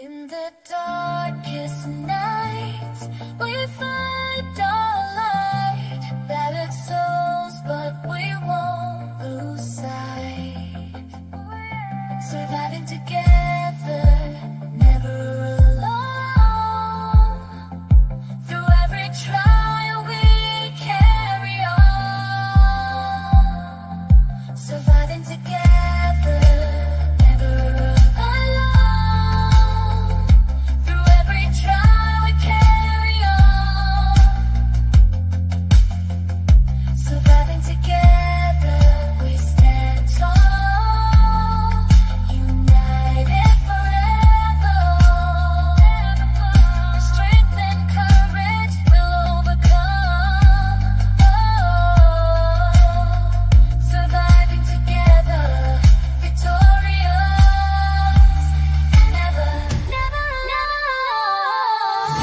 In the darkest night, we find our light. Battered souls, but we won't lose sight. Surviving together, never alone. Through every trial, we carry on. Surviving together, never alone. Through every trial, we carry on. Surviving together, we stand tall. United forever. Strength and courage will overcome. Surviving together, victorious. And never, never alone.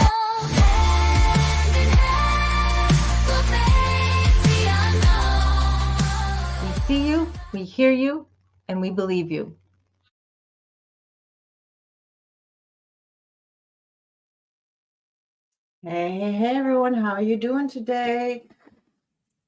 Hand in hand, we'll face the unknown. We see you, we hear you, and we believe you. Hey everyone, how are you doing today?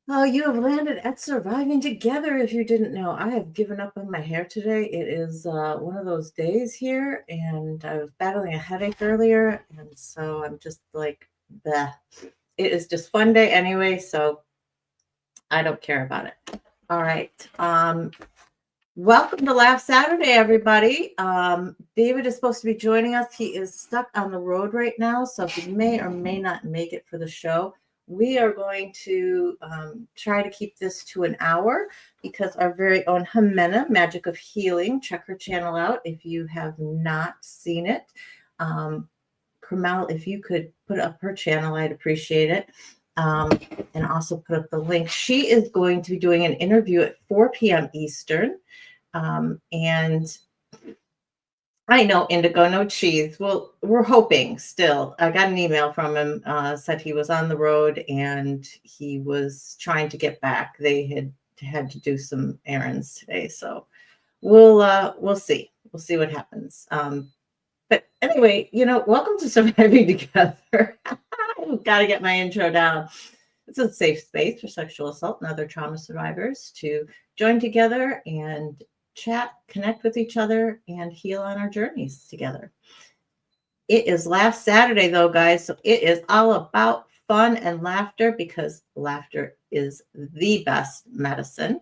Oh, you have landed at Surviving Together. If you didn't know, I have given up on my hair today. It is one of those days here, and I was battling a headache earlier, and so I'm just like, bleh. It is just fun day anyway, so I don't care about it. All right. Welcome to Laugh Saturday, everybody. David is supposed to be joining us. He is stuck on the road right now, so he may or may not make it for the show. We are going to try to keep this to an hour because our very own Jimena, Magic of Healing, check her channel out if you have not seen it. Carmel, if you could put up her channel, I'd appreciate it. And also put up the link. She is going to be doing an interview at 4 p.m. Eastern. And I know Indigo, no cheese. Well, we're hoping still. I got an email from him, said he was on the road and he was trying to get back. They had to do some errands today. So we'll see. We'll see what happens. But anyway, welcome to Surviving Together. I've got to get my intro down. It's a safe space for sexual assault and other trauma survivors to join together and chat, connect with each other, and heal on our journeys together. It is Laugh Saturday, though, guys. So it is all about fun and laughter because laughter is the best medicine.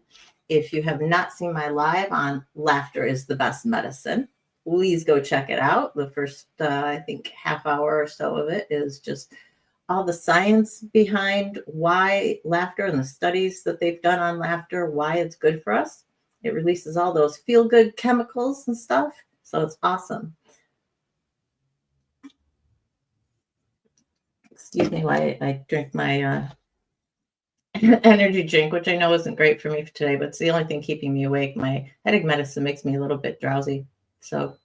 If you have not seen my live on Laughter is the Best Medicine, please go check it out. The first, I think, half hour or so of it is just all the science behind why laughter and the studies that they've done on laughter, why it's good for us. It releases all those feel-good chemicals and stuff. So it's awesome. Excuse me while I drink my energy drink, which I know isn't great for me for today, but it's the only thing keeping me awake. My headache medicine makes me a little bit drowsy. So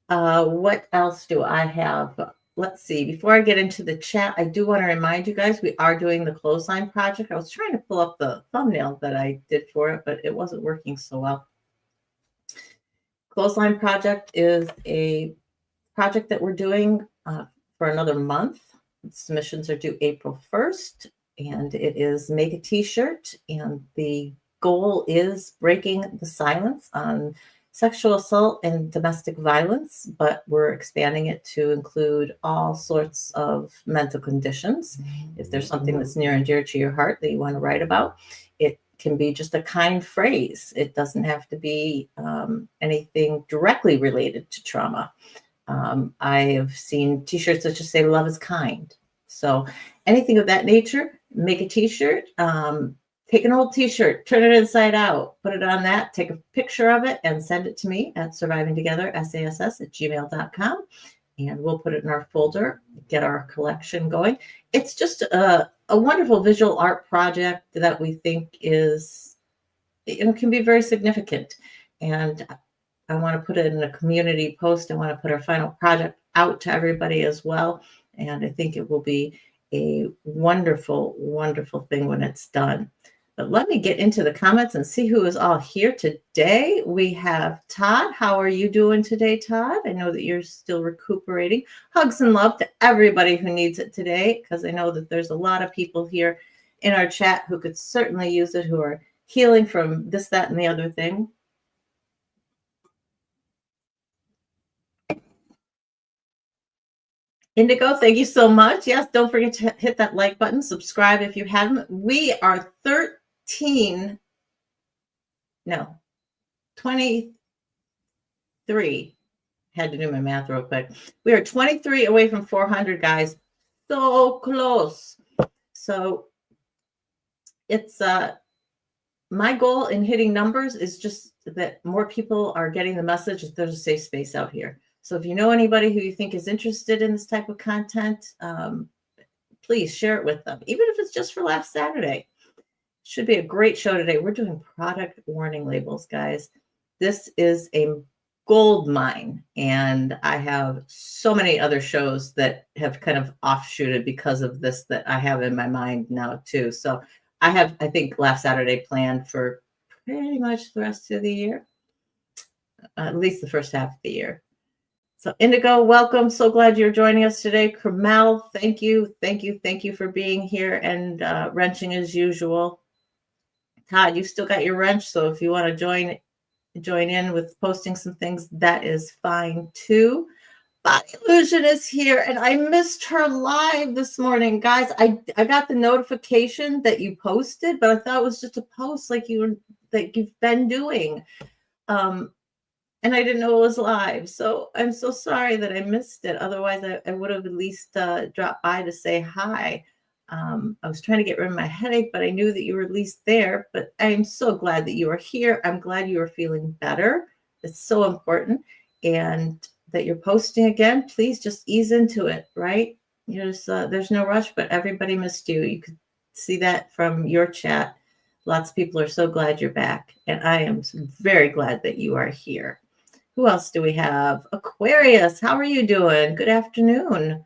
what else do I have? Let's see. Before I get into the chat, I do want to remind you guys, we are doing the clothesline project. I was trying to pull up the thumbnail that I did for it, but it wasn't working so well. Clothesline project is a project that we're doing for another month. Submissions are due April 1st, and it is make a t-shirt. And the goal is breaking the silence on sexual assault and domestic violence, but we're expanding it to include all sorts of mental conditions. If there's something that's near and dear to your heart that you want to write about, it can be just a kind phrase. It doesn't have to be anything directly related to trauma. I have seen t-shirts that just say love is kind. So anything of that nature, make a t-shirt. Take an old t-shirt, turn it inside out, put it on that, take a picture of it, and send it to me at survivingtogether@gmail.com. And we'll put it in our folder, get our collection going. It's just a wonderful visual art project that we think is, can be very significant. And I want to put it in a community post. I want to put our final project out to everybody as well. And I think it will be a wonderful, wonderful thing when it's done. But let me get into the comments and see who is all here today. We have Todd. How are you doing today, Todd? I know that you're still recuperating. Hugs and love to everybody who needs it today, because I know that there's a lot of people here in our chat who could certainly use it, who are healing from this, that, and the other thing. Indigo, thank you so much. Yes, don't forget to hit that like button, subscribe if you haven't. We are 23. Had to do my math real quick. We are 23 away from 400, guys. So close. So it's my goal in hitting numbers is just that more people are getting the message that there's a safe space out here. So if you know anybody who you think is interested in this type of content, please share it with them, even if it's just for Laugh Saturday. Should be a great show today. We're doing product warning labels, guys. This is a gold mine, and I have so many other shows that have kind of offshooted because of this that I have in my mind now too. So I have, I think, Laugh Saturday planned for pretty much the rest of the year, at least the first half of the year. So Indigo, welcome. So glad you're joining us today. Carmel, thank you for being here and wrenching as usual. Todd, you still got your wrench, so if you want to join in with posting some things, that is fine too. Body Illusion is here, and I missed her live this morning, guys. I got the notification that you posted, but I thought it was just a post like you've been doing. And I didn't know it was live. So I'm so sorry that I missed it. Otherwise, I would have at least dropped by to say hi. I was trying to get rid of my headache, but I knew that you were at least there. But I'm so glad that you are here. I'm glad you are feeling better. It's so important. And that you're posting again. Please just ease into it, right? There's no rush, but everybody missed you. You could see that from your chat. Lots of people are so glad you're back. And I am very glad that you are here. Who else do we have? Aquarius, how are you doing? Good afternoon.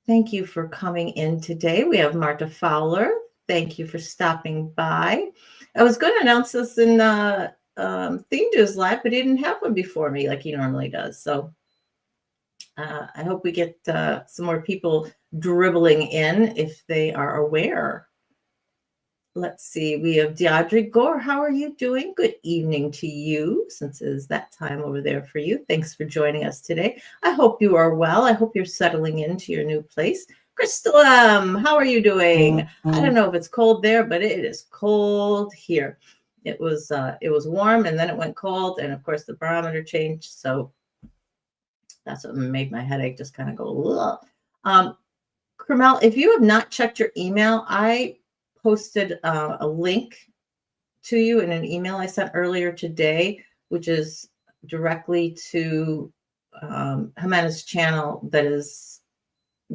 Thank you for coming in today. We have Marta Fowler. Thank you for stopping by. I was going to announce this in Theme News Live, but he didn't have one before me like he normally does. So I hope we get some more people dribbling in if they are aware. Let's see. We have Deidre Gore. How are you doing? Good evening to you, since it is that time over there for you. Thanks for joining us today. I hope you are well. I hope you're settling into your new place. Crystal M., how are you doing? I don't know if it's cold there, but it is cold here. It was warm, and then it went cold, and of course the barometer changed. So that's what made my headache just kind of go. Carmel, if you have not checked your email, I posted a link to you in an email I sent earlier today, which is directly to Jimena's channel that is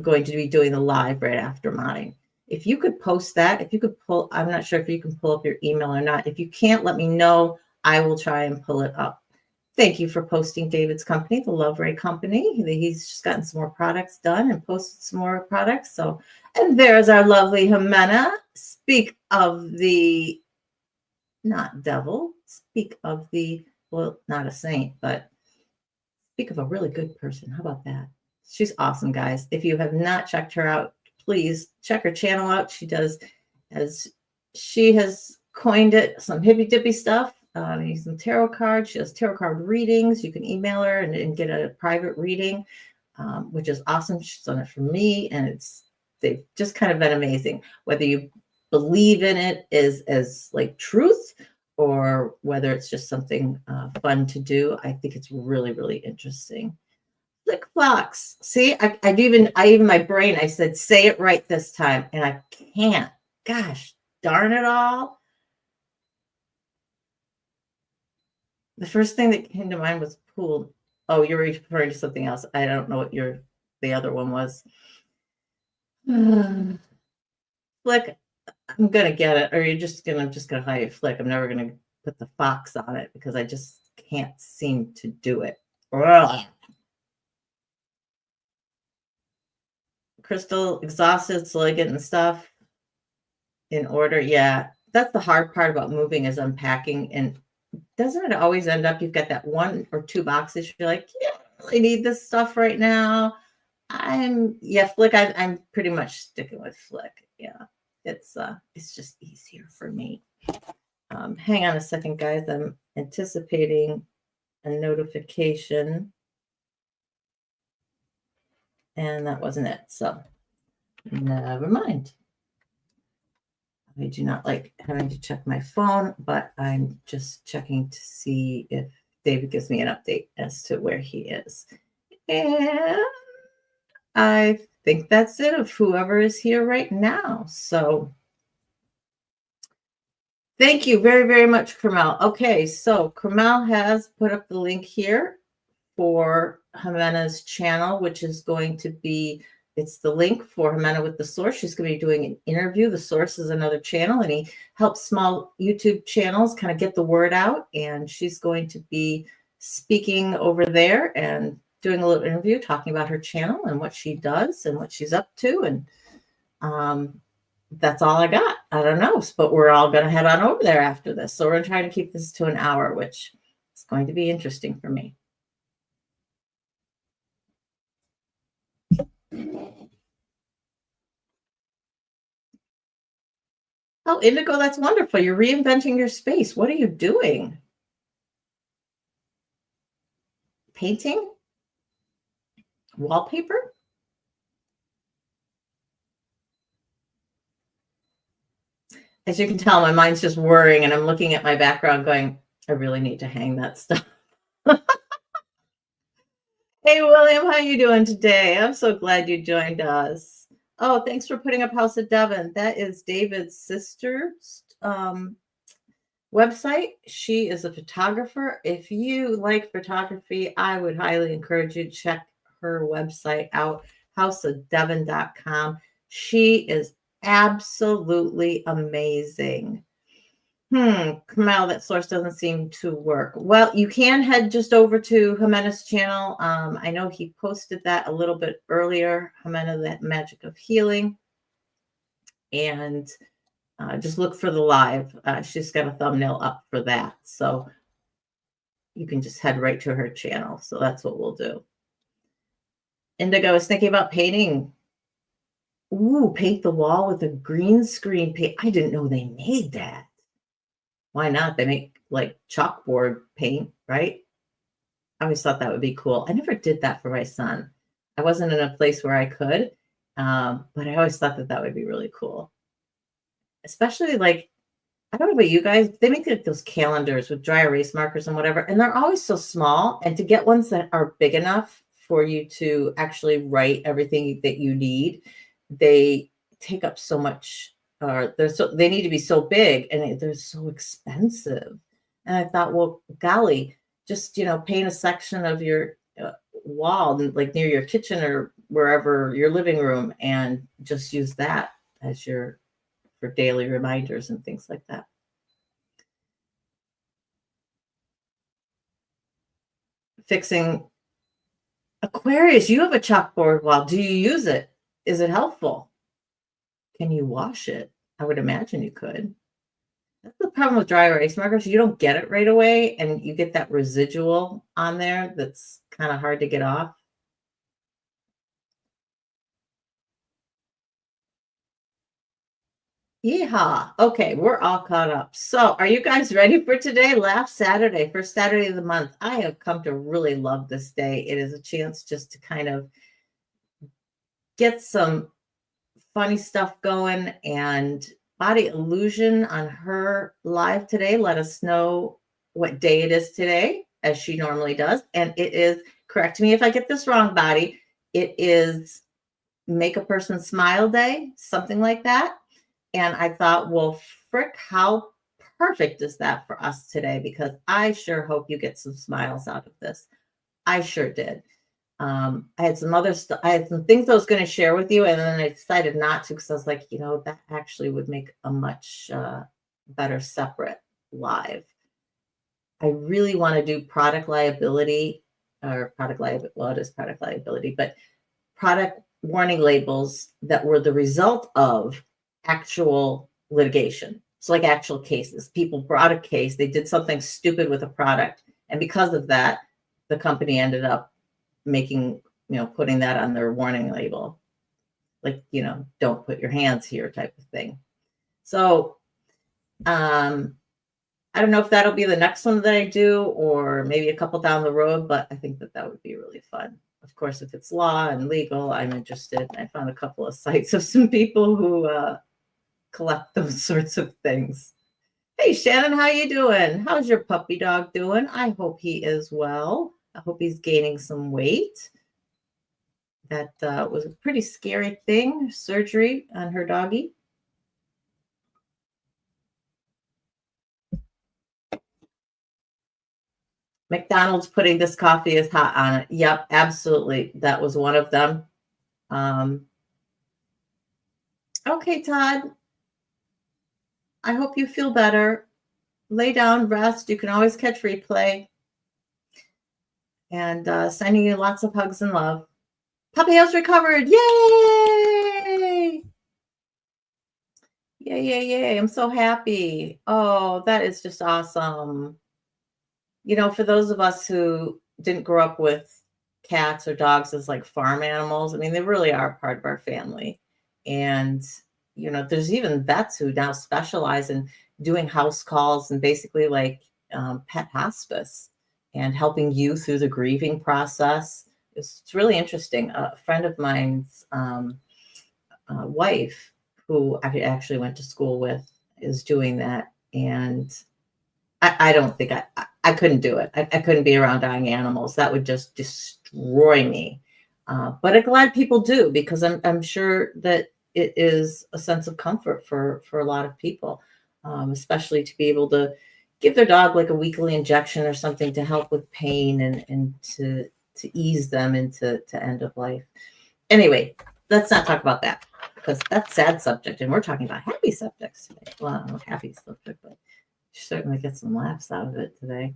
going to be doing the live right after mine. If you could post that, if you could pull, I'm not sure if you can pull up your email or not. If you can't, let me know. I will try and pull it up. Thank you for posting David's company, the Love Ray Company. He's just gotten some more products done and posted some more products. So, and there's our lovely Jimena. Speak of the, not devil, speak of the, well, not a saint, but speak of a really good person. How about that? She's awesome, guys. If you have not checked her out, please check her channel out. She does, as she has coined it, some hippy dippy stuff. Some tarot cards. She does tarot card readings. You can email her and get a private reading, which is awesome. She's done it for me, and they've just kind of been amazing. Whether you believe in it as like truth, or whether it's just something fun to do, I think it's really, really interesting. Flick Flocks. See, I even my brain, I said, say it right this time, and I can't. Gosh, darn it all. The first thing that came to mind was pool. Oh, you're referring to something else. I don't know what the other one was. Flick, I'm gonna get it, or I'm just gonna hide Flick. I'm never gonna put the fox on it because I just can't seem to do it. Ugh. Crystal, exhausted, slowly getting stuff. in order. Yeah, that's the hard part about moving is unpacking. And doesn't it always end up you've got that 1 or 2 boxes you're like, yeah, I really need this stuff right now. Flick. I'm pretty much sticking with Flick. Yeah, it's just easier for me. Hang on a second, guys. I'm anticipating a notification, and that wasn't it. So never mind. I do not like having to check my phone, but I'm just checking to see if David gives me an update as to where he is. And I think that's it of whoever is here right now. So thank you very, very much, Carmel. Okay, so Carmel has put up the link here for Jimena's channel, which is going to be, it's the link for Jimena with the Source. She's going to be doing an interview. The Source is another channel, and he helps small YouTube channels kind of get the word out. And she's going to be speaking over there and doing a little interview, talking about her channel and what she does and what she's up to. And that's all I got. I don't know, but we're all going to head on over there after this. So we're going to try to keep this to an hour, which is going to be interesting for me. Oh, Indigo, that's wonderful. You're reinventing your space. What are you doing? Painting? Wallpaper? As you can tell, my mind's just whirring, and I'm looking at my background going, I really need to hang that stuff. Hey, William, how you doing today? I'm so glad you joined us. Oh, thanks for putting up House of Devon. That is David's sister's website. She is a photographer. If you like photography, I would highly encourage you to check her website out, houseofdevon.com. She is absolutely amazing. Kamau, that Source doesn't seem to work. Well, you can head just over to Jimena's channel. I know he posted that a little bit earlier, Jimena, that Magic of Healing. And just look for the live. She's got a thumbnail up for that. So you can just head right to her channel. So that's what we'll do. Indigo is thinking about painting. Ooh, paint the wall with a green screen paint. I didn't know they made that. Why not? They make like chalkboard paint, right? I always thought that would be cool. I never did that for my son. I wasn't in a place where I could, but I always thought that that would be really cool. Especially like, I don't know about you guys, they make like those calendars with dry erase markers and whatever, and they're always so small. And to get ones that are big enough for you to actually write everything that you need, they take up so much. They need to be so big, and they're so expensive. And I thought, well, golly, just paint a section of your wall, like near your kitchen or wherever, your living room, and just use that as for daily reminders and things like that. Fixing Aquarius, you have a chalkboard wall. Do you use it? Is it helpful? Can you wash it? I would imagine you could. That's the problem with dry erase markers. You don't get it right away, and you get that residual on there that's kind of hard to get off. Yeehaw. Okay, we're all caught up. So are you guys ready for today? Laugh Saturday, first Saturday of the month. I have come to really love this day. It is a chance just to kind of get some funny stuff going. And Body Illusion on her live today let us know what day it is today, as she normally does. And it is, correct me if I get this wrong, Body, it is Make a Person Smile Day, something like that. And I thought, well, frick, how perfect is that for us today? Because I sure hope you get some smiles out of this. I sure did. I had some other stuff. I had some things I was going to share with you, and then I decided not to because I was like, that actually would make a much better separate live. I really want to do product liability, or product liability. Well, it is product liability, but product warning labels that were the result of actual litigation. It's like actual cases. People brought a case, they did something stupid with a product, and because of that, the company ended up making, putting that on their warning label, like, don't put your hands here type of thing. So I don't know if that'll be the next one that I do, or maybe a couple down the road, but I think that would be really fun. Of course, if it's law and legal, I'm interested. I found a couple of sites of some people who collect those sorts of things. Hey, Shannon, how you doing? How's your puppy dog doing? I hope he is well. I hope he's gaining some weight. That was a pretty scary thing, surgery on her doggy. McDonald's putting this coffee is hot on it. Yep, absolutely. That was one of them. Okay, Todd. I hope you feel better. Lay down, rest. You can always catch replay. And sending you lots of hugs and love. Puppy has recovered. Yay! Yay, yay, yay. I'm so happy. Oh, that is just awesome. For those of us who didn't grow up with cats or dogs as like farm animals, I mean, they really are part of our family. And, there's even vets who now specialize in doing house calls and basically like pet hospice and helping you through the grieving process. It's really interesting. A friend of mine's wife, who I actually went to school with, is doing that. And I don't think I couldn't do it. I couldn't be around dying animals. That would just destroy me. But I'm glad people do, because I'm sure that it is a sense of comfort for a lot of people, especially to be able to give their dog like a weekly injection or something to help with pain and to ease them into end of life. Anyway, let's not talk about that, because that's a sad subject, and we're talking about happy subjects today. Well, I don't know, happy subject, but certainly get some laughs out of it today.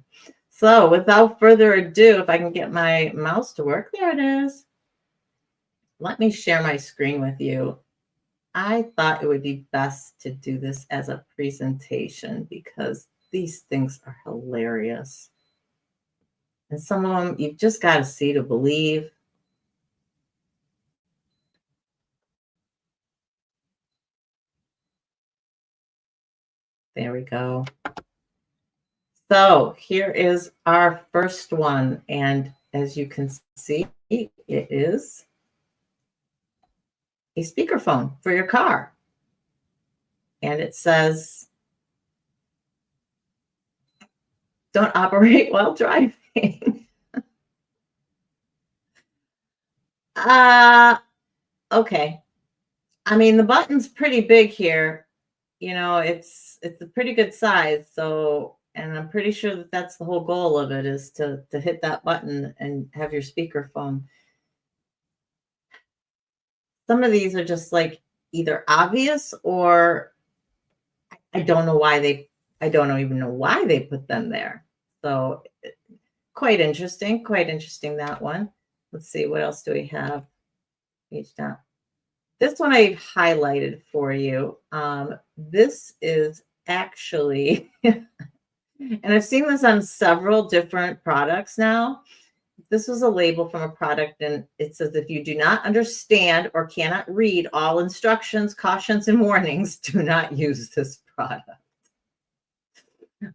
So without further ado, if I can get my mouse to work, there it is. Let me share my screen with you. I thought it would be best to do this as a presentation because these things are hilarious. And some of them you've just got to see to believe. There we go. So here is our first one. And as you can see, it is a speakerphone for your car. And it says, don't operate while driving. Okay. I mean, the button's pretty big here. It's a pretty good size. So, and I'm pretty sure that that's the whole goal of it, is to hit that button and have your speakerphone. Some of these are just like either obvious, or I don't even know why they put them there. So quite interesting, that one. Let's see, what else do we have? Page down. This one I've highlighted for you. This is actually, and I've seen this on several different products now. This was a label from a product, and it says, if you do not understand or cannot read all instructions, cautions, and warnings, do not use this product.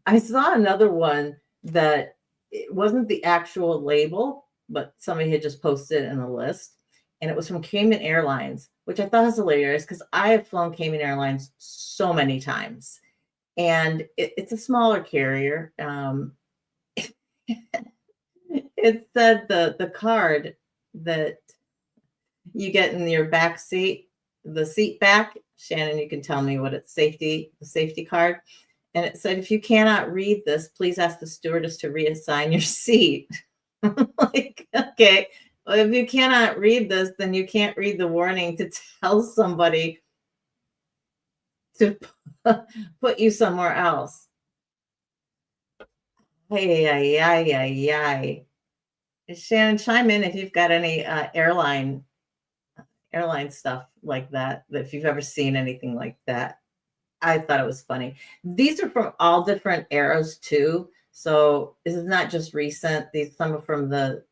I saw another one that it wasn't the actual label, but somebody had just posted it in a list, and it was from Cayman Airlines, which I thought was hilarious because I have flown Cayman Airlines so many times, and it's a smaller carrier. It said the card that you get in your back seat, the seat back. Shannon, you can tell me what it's, the safety card. And it said, if you cannot read this, please ask the stewardess to reassign your seat. Like, okay, well, if you cannot read this, then you can't read the warning to tell somebody to put you somewhere else. Hey. Shannon, chime in if you've got any airline stuff like that, if you've ever seen anything like that. I thought it was funny. These are from all different eras too. So this is not just recent. These some are from the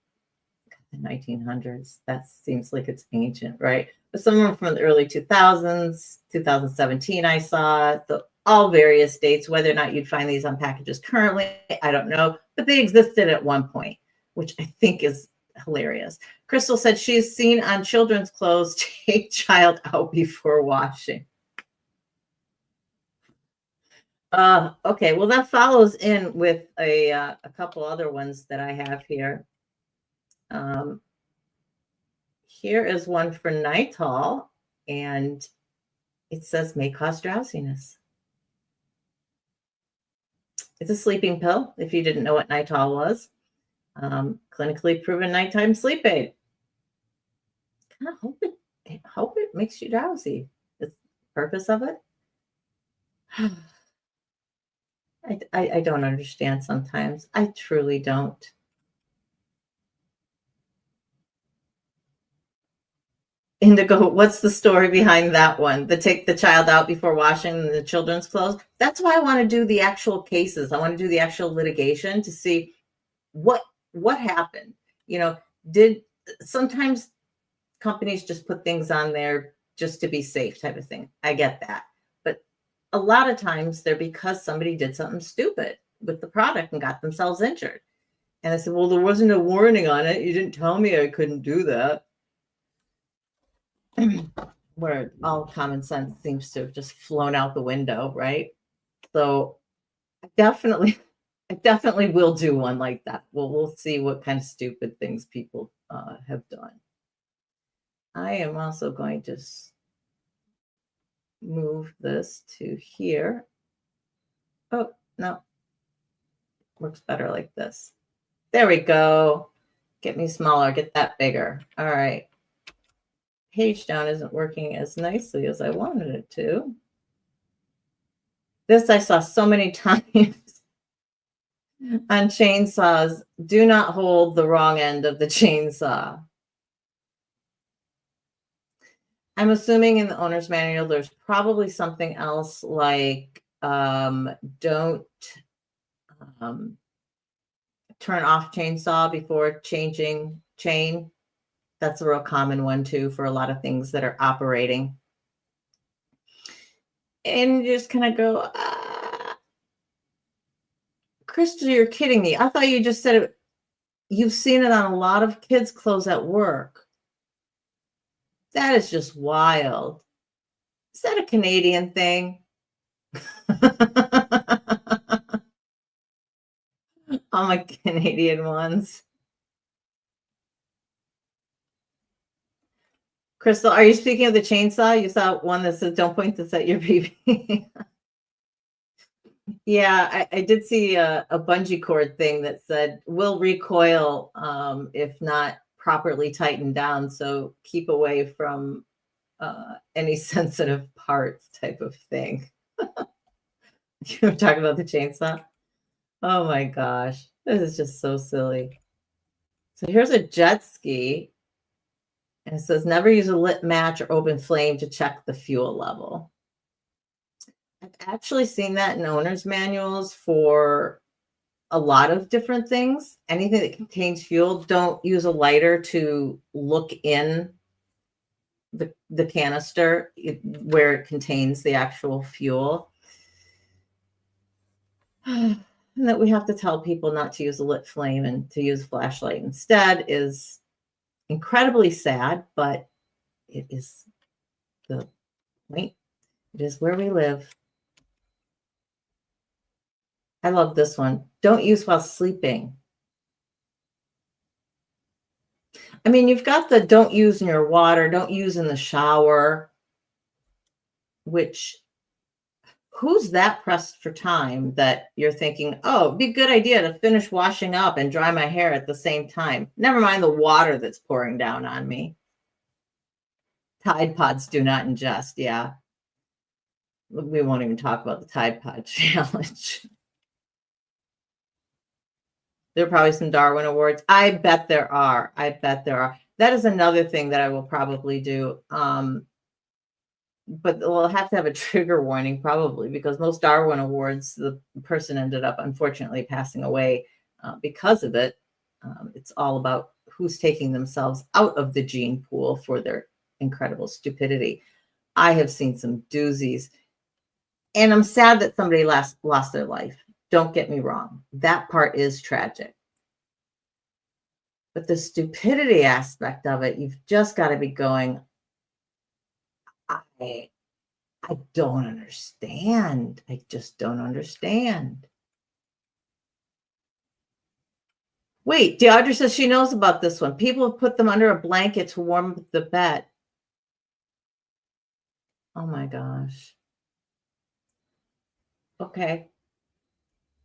1900s. That seems like it's ancient, right? But some are from the early 2000s, 2017. I saw all various dates. Whether or not you'd find these on packages currently, I don't know, but they existed at one point, which I think is hilarious. Crystal said she's seen on children's clothes take child out before washing. Okay, well that follows in with a couple other ones that I have here. Here is one for Nitol, and it says may cause drowsiness. It's a sleeping pill, if you didn't know what Nitol was. Clinically proven nighttime sleep aid. Kind of hope it makes you drowsy. That's the purpose of it. I don't understand sometimes. I truly don't. Indigo, what's the story behind that one? The take the child out before washing the children's clothes. That's why I want to do the actual cases. I want to do the actual litigation to see what happened. You know, did sometimes companies just put things on there just to be safe type of thing. I get that. But a lot of times they're because somebody did something stupid with the product and got themselves injured. And I said, well, there wasn't a warning on it. You didn't tell me I couldn't do that. Where all common sense seems to have just flown out the window, right? So I definitely will do one like that. We'll see what kind of stupid things people have done. I am also going to move this to here. Oh, no. Works better like this. There we go. Get me smaller, get that bigger. All right. Page down isn't working as nicely as I wanted it to. This I saw so many times on chainsaws. Do not hold the wrong end of the chainsaw. I'm assuming in the owner's manual, there's probably something else like don't turn off chainsaw before changing chain. That's a real common one too for a lot of things that are operating. And you just kind of go, Crystal, you're kidding me. I thought you just said it. You've seen it on a lot of kids' clothes at work. That is just wild. Is that a Canadian thing? All my Canadian ones. Crystal, are you speaking of the chainsaw? You saw one that says, don't point this at your baby. Yeah, I did see a bungee cord thing that said, will recoil if not properly tightened down. So keep away from any sensitive parts type of thing. You were talking about the chainsaw? Oh my gosh, this is just so silly. So here's a jet ski. And it says, never use a lit match or open flame to check the fuel level. I've actually seen that in owner's manuals for a lot of different things. Anything that contains fuel, don't use a lighter to look in the canister where it contains the actual fuel. And that we have to tell people not to use a lit flame and to use a flashlight instead is incredibly sad, but it is the point. It is where we live. I love this one. Don't use while sleeping. I mean, you've got the don't use in your water, don't use in the shower, which who's that pressed for time that you're thinking, oh, it'd be a good idea to finish washing up and dry my hair at the same time. Never mind the water that's pouring down on me. Tide Pods do not ingest. Yeah. We won't even talk about the Tide Pod challenge. There are probably some Darwin Awards. I bet there are. I bet there are. That is another thing that I will probably do. but we'll have to have a trigger warning probably, because most Darwin Awards, the person ended up unfortunately passing away because of it. It's all about who's taking themselves out of the gene pool for their incredible stupidity. I have seen some doozies, and I'm sad that somebody lost their life. Don't get me wrong. That part is tragic. But the stupidity aspect of it, you've just got to be going, I don't understand. I just don't understand. Wait, Deidre says she knows about this one. People have put them under a blanket to warm the bed. Oh my gosh. Okay.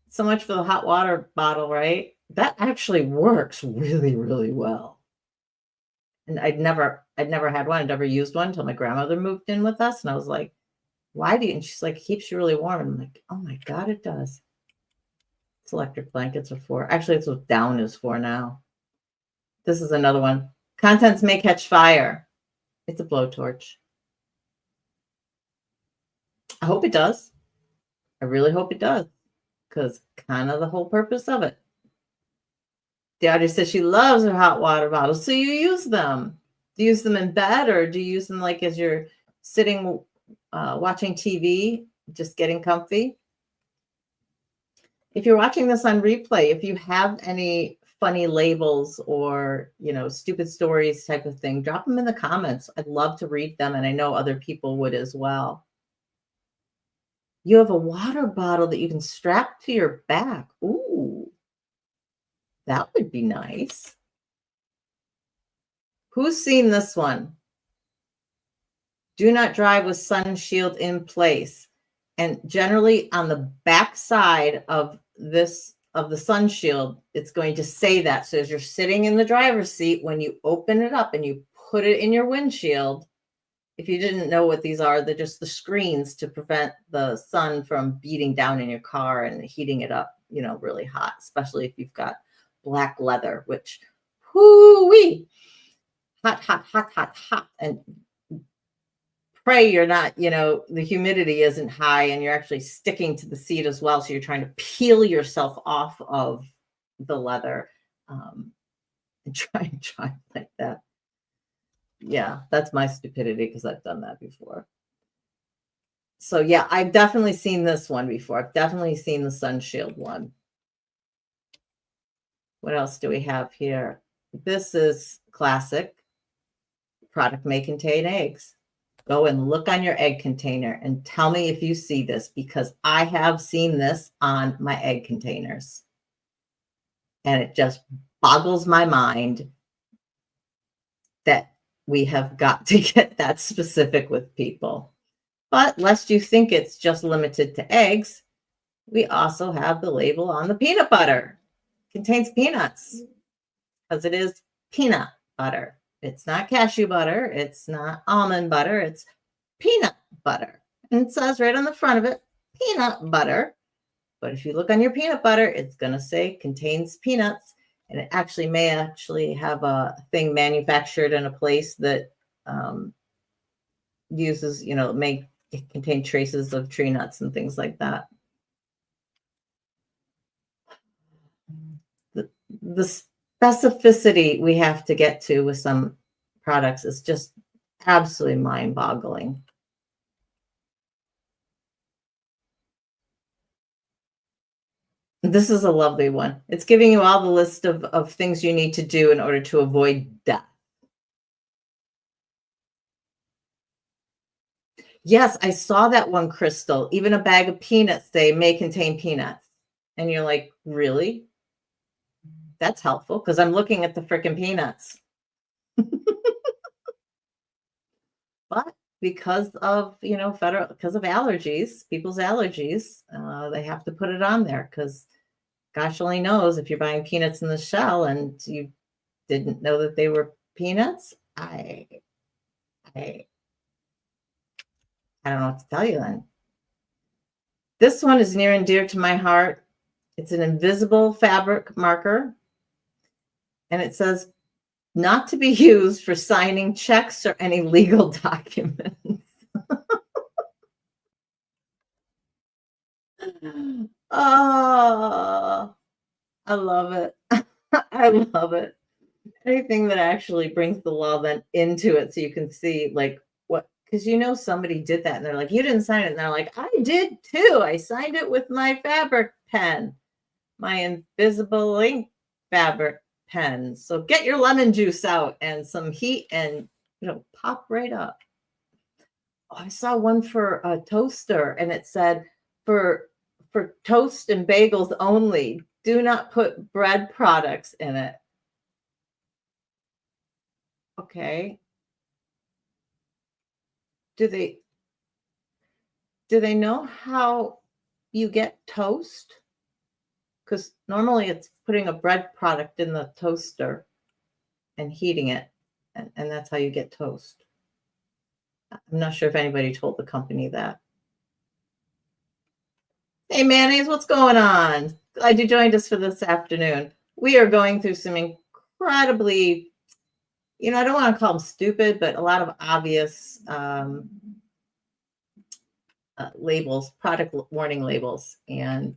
So much for the hot water bottle, right? That actually works really, really well. And I'd never had one. I'd never used one until my grandmother moved in with us. And I was like, why do you? And she's like, it keeps you really warm. And I'm like, oh my God, it does. It's electric blankets are for. Actually, it's what down is for now. This is another one. Contents may catch fire. It's a blowtorch. I hope it does. I really hope it does, because kind of the whole purpose of it. Deidre says she loves her hot water bottles. So you use them. Do you use them in bed, or do you use them like as you're sitting watching TV, just getting comfy? If you're watching this on replay, if you have any funny labels or, stupid stories type of thing, drop them in the comments. I'd love to read them, and I know other people would as well. You have a water bottle that you can strap to your back. Ooh, that would be nice. Who's seen this one? Do not drive with sun shield in place. And generally on the back side of the sun shield, it's going to say that. So as you're sitting in the driver's seat, when you open it up and you put it in your windshield, if you didn't know what these are, they're just the screens to prevent the sun from beating down in your car and heating it up, really hot, especially if you've got black leather, which, whoo-wee, hot, hot, hot, hot, hot. And pray you're not, the humidity isn't high and you're actually sticking to the seat as well. So you're trying to peel yourself off of the leather and try like that. Yeah, that's my stupidity, because I've done that before. So yeah, I've definitely seen this one before. I've definitely seen the sun shield one. What else do we have here? This is classic. Product may contain eggs. Go and look on your egg container and tell me if you see this, because I have seen this on my egg containers. And it just boggles my mind that we have got to get that specific with people. But lest you think it's just limited to eggs, we also have the label on the peanut butter. It contains peanuts, because it is peanut butter. It's not cashew butter. It's not almond butter. It's peanut butter. And it says right on the front of it, peanut butter. But if you look on your peanut butter, it's going to say contains peanuts. And it actually may have a thing manufactured in a place that uses, may contain traces of tree nuts and things like that. The specificity we have to get to with some products is just absolutely mind-boggling. This is a lovely one. It's giving you all the list of things you need to do in order to avoid death. Yes, I saw that one, Crystal. Even a bag of peanuts, they may contain peanuts. And you're like, really? That's helpful, because I'm looking at the frickin' peanuts. But because of, because of allergies, people's allergies, they have to put it on there, because gosh only knows if you're buying peanuts in the shell and you didn't know that they were peanuts. I don't know what to tell you then. This one is near and dear to my heart. It's an invisible fabric marker. And it says, not to be used for signing checks or any legal documents. Oh, I love it. I love it. Anything that actually brings the law then into it so you can see like what, because somebody did that and they're like, you didn't sign it. And they're like, I did too. I signed it with my fabric pen, my invisible ink fabric pen. So get your lemon juice out and some heat and pop right up. Oh, I saw one for a toaster and it said for toast and bagels only, do not put bread products in it. Okay. Do they know how you get toast? Because normally it's putting a bread product in the toaster and heating it, and that's how you get toast. I'm not sure if anybody told the company that. Hey, Mayonnaise, what's going on? Glad you joined us for this afternoon. We are going through some incredibly, I don't want to call them stupid, but a lot of obvious labels, product warning labels. And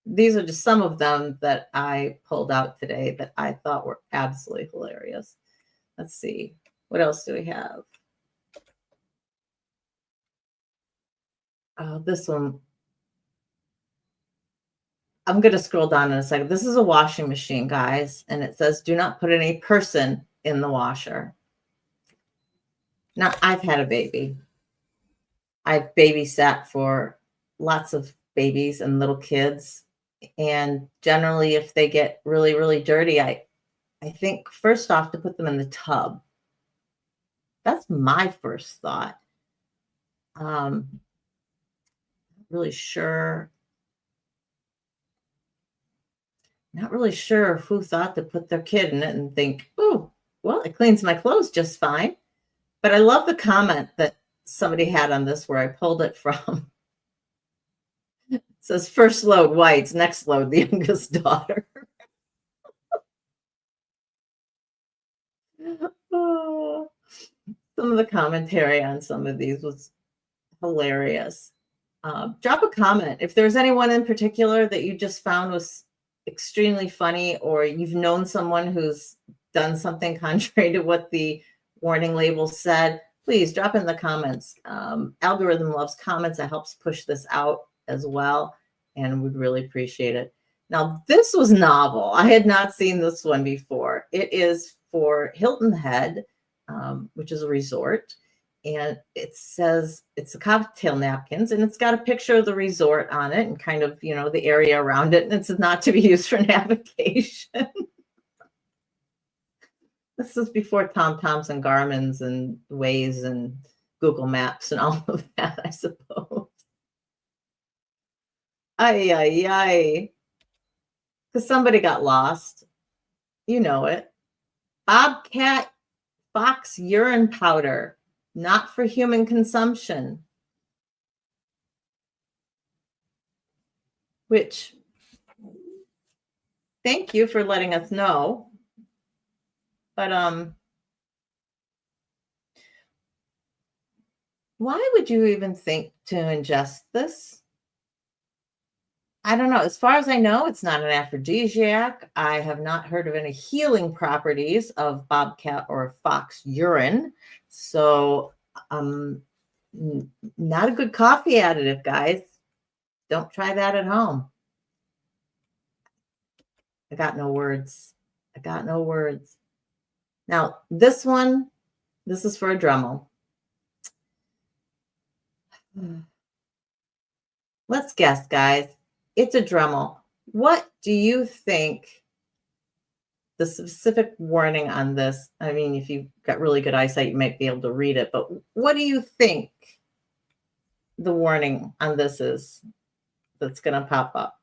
these are just some of them that I pulled out today that I thought were absolutely hilarious. Let's see. What else do we have? Oh, this one. I'm going to scroll down in a second. This is a washing machine, guys. And it says, do not put any person in the washer. Now, I've had a baby. I've babysat for lots of babies and little kids. And generally, if they get really, really dirty, I think first off to put them in the tub. That's my first thought. Really sure. Not really sure who thought to put their kid in it and think, oh, well, it cleans my clothes just fine. But I love the comment that somebody had on this where I pulled it from. It says, first load whites, next load the youngest daughter. Oh, some of the commentary on some of these was hilarious. Drop a comment. If there's anyone in particular that you just found was extremely funny, or you've known someone who's done something contrary to what the warning label said, please drop in the comments. Algorithm loves comments. It helps push this out as well, and would really appreciate it. Now, this was novel. I had not seen this one before. It is for Hilton Head, which is a resort. And it says it's the cocktail napkins, and it's got a picture of the resort on it and kind of, the area around it. And it's not to be used for navigation. This is before TomToms and Garmin's and Waze and Google Maps and all of that, I suppose. Ay, ay, ay. Because somebody got lost. You know it. Bobcat fox urine powder, not for human consumption. Which, thank you for letting us know. But why would you even think to ingest this? I don't know. As far as I know, it's not an aphrodisiac. I have not heard of any healing properties of bobcat or fox urine. So, not a good coffee additive, guys. Don't try that at home. I got no words. I got no words. Now, this one, this is for a Dremel. Let's guess, guys. It's a Dremel. What do you think the specific warning on this? I mean, if you've got really good eyesight, you might be able to read it. But what do you think the warning on this is that's going to pop up?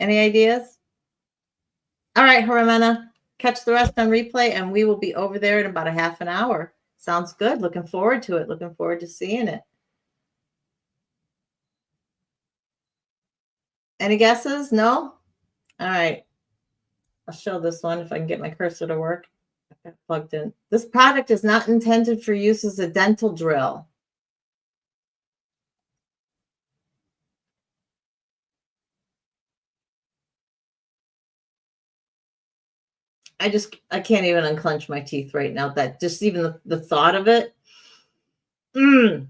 Any ideas? All right, Jimena, catch the rest on replay, and we will be over there in about a half an hour. Sounds good. Looking forward to it. Looking forward to seeing it. Any guesses? No? All right. I'll show this one if I can get my cursor to work. I've got it plugged in. This product is not intended for use as a dental drill. I can't even unclench my teeth right now. That just even the thought of it. Mm,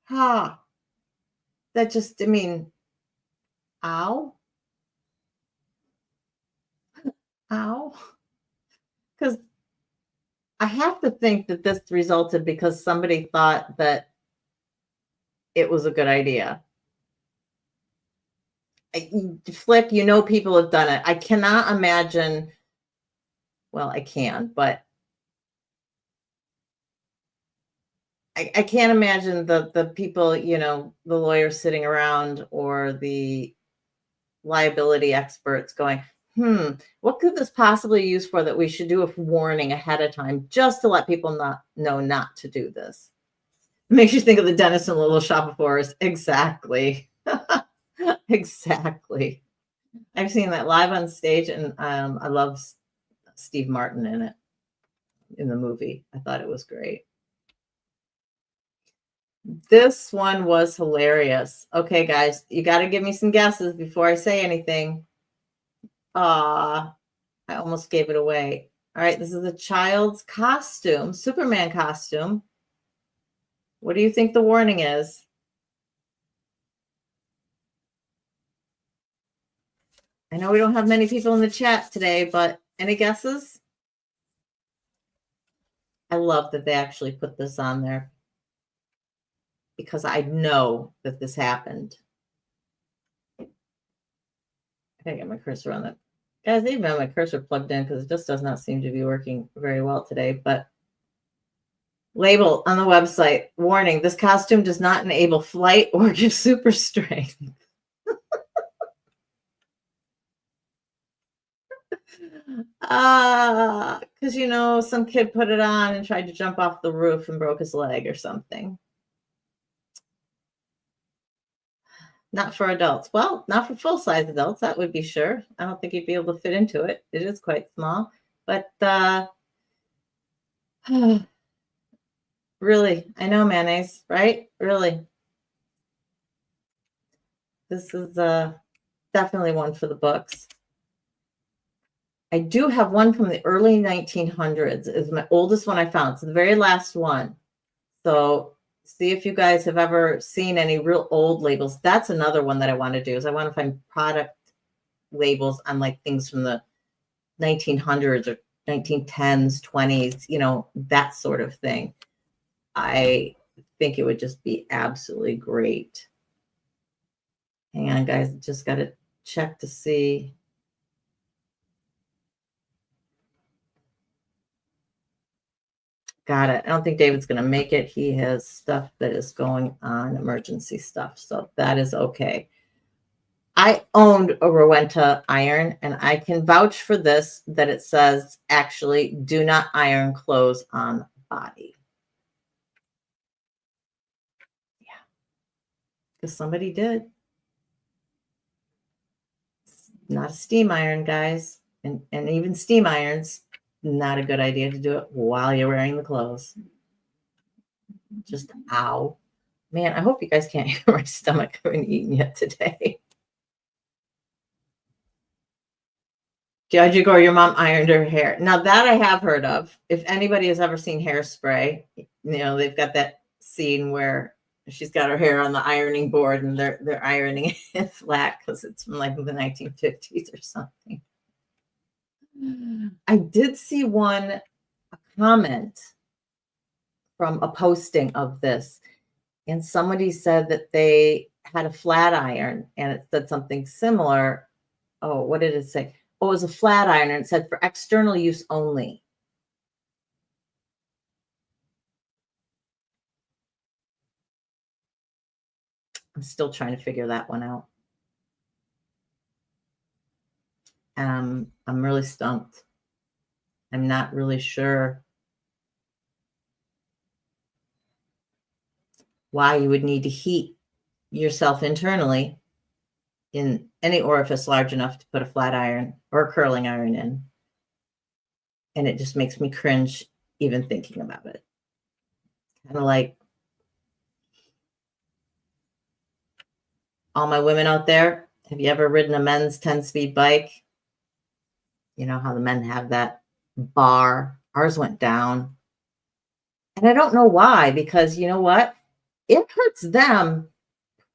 ha. That just, I mean, ow, ow. Because I have to think that this resulted because somebody thought that it was a good idea. Flick, people have done it. I cannot imagine. Well, I can, but I can't imagine the people, the lawyers sitting around or the liability experts going, what could this possibly use for that we should do a warning ahead of time just to let people know not to do this? It makes you think of the dentist in Little Shop of Horrors. Exactly. Exactly. I've seen that live on stage, and I love Steve Martin in it, in the movie. I thought it was great. This one was hilarious. Okay, guys, you got to give me some guesses before I say anything. I almost gave it away. All right, this is a child's costume, Superman costume. What do you think the warning is? I know we don't have many people in the chat today, but any guesses? I love that they actually put this on there because I know that this happened. I gotta get my cursor on that. Guys, I even have my cursor plugged in because it just does not seem to be working very well today. But label on the website, warning, this costume does not enable flight or give super strength. Because some kid put it on and tried to jump off the roof and broke his leg or something. Not for adults. Well, not for full-size adults, that would be sure. I don't think you'd be able to fit into it. It is quite small. But really, I know, mayonnaise, right? Really. This is definitely one for the books. I do have one from the early 1900s. It's my oldest one I found. It's the very last one. So see if you guys have ever seen any real old labels. That's another one that I want to do, is I want to find product labels on like things from the 1900s or 1910s, 20s, that sort of thing. I think it would just be absolutely great. Hang on, guys. Just got to check to see. Got it. I don't think David's going to make it. He has stuff that is going on, emergency stuff. So that is okay. I owned a Rowenta iron, and I can vouch for this, that it says actually do not iron clothes on body. Yeah. Because somebody did. It's not a steam iron, guys. And even steam irons, not a good idea to do it while you're wearing the clothes. Just ow. Man, I hope you guys can't hear my stomach. I haven't eaten yet today. Judge Gore, your mom ironed her hair. Now that I have heard of. If anybody has ever seen Hairspray, they've got that scene where she's got her hair on the ironing board and they're ironing it flat because it's from like the 1950s or something. I did see a comment from a posting of this, and somebody said that they had a flat iron and it said something similar. Oh, what did it say? Oh, it was a flat iron, and it said for external use only. I'm still trying to figure that one out. I'm really stumped. I'm not really sure why you would need to heat yourself internally in any orifice large enough to put a flat iron or a curling iron in. And it just makes me cringe even thinking about it. Kind of like all my women out there, have you ever ridden a men's 10-speed bike? You know how the men have that bar. Ours went down. And I don't know why, because you know what? It hurts them